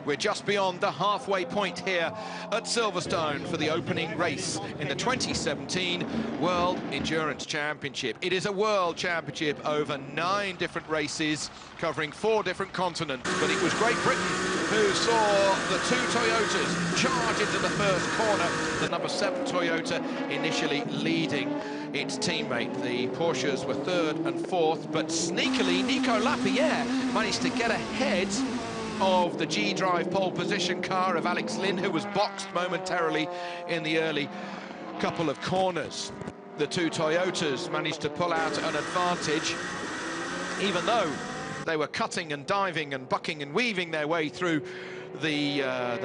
We're just beyond the halfway point here at Silverstone for the opening race in the 2017 World Endurance Championship. It is a world championship over 9 different races covering 4 different continents, but it was Great Britain who saw the 2 Toyotas charge into the first corner, the number 7 Toyota initially leading its teammate. The Porsches were 3rd and 4th, but sneakily Nico Lapierre managed to get ahead of the G-Drive pole position car of Alex Lynn, who was boxed momentarily in the early couple of corners. The 2 Toyotas managed to pull out an advantage, even though they were cutting and diving and bucking and weaving their way through the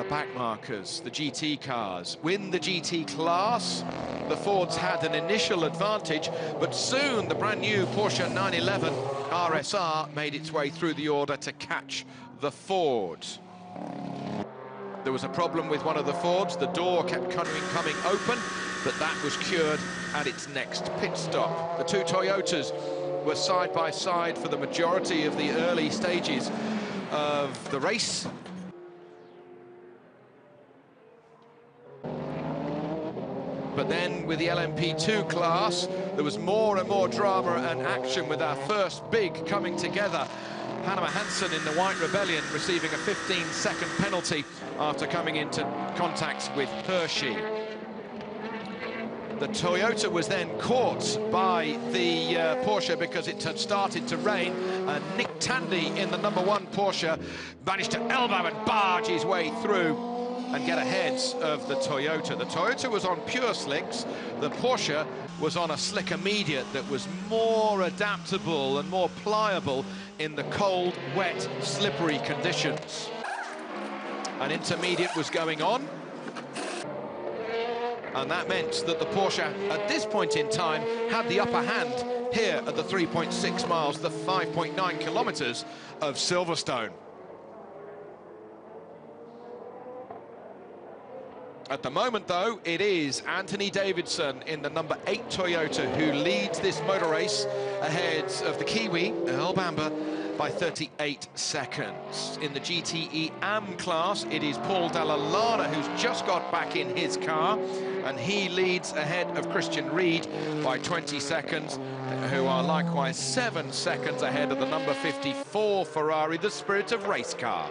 back markers, the GT cars. Win the GT class, the Fords had an initial advantage, but soon the brand new Porsche 911 RSR made its way through the order to catch the Ford. There was a problem with one of the Fords. The door kept coming open, but that was cured at its next pit stop. The 2 Toyotas were side by side for the majority of the early stages of the race. But then with the LMP2 class, there was more and more drama and action with our first big coming together. Hanema Hansen in the White Rebellion receiving a 15-second penalty after coming into contact with Hershey. The Toyota was then caught by the Porsche because it had started to rain, and Nick Tandy in the number 1 Porsche managed to elbow and barge his way through and get ahead of the Toyota. The Toyota was on pure slicks, the Porsche was on a slick intermediate that was more adaptable and more pliable in the cold, wet, slippery conditions. An intermediate was going on, and that meant that the Porsche, at this point in time, had the upper hand here at the 3.6 miles, the 5.9 kilometers of Silverstone. At the moment, though, it is Anthony Davidson in the number 8 Toyota who leads this motor race ahead of the Kiwi, Earl Bamber, by 38 seconds. In the GTE AM class, it is Paul Dalla Lana who's just got back in his car, and he leads ahead of Christian Ried by 20 seconds, who are likewise 7 seconds ahead of the number 54 Ferrari, the Spirit of Race car.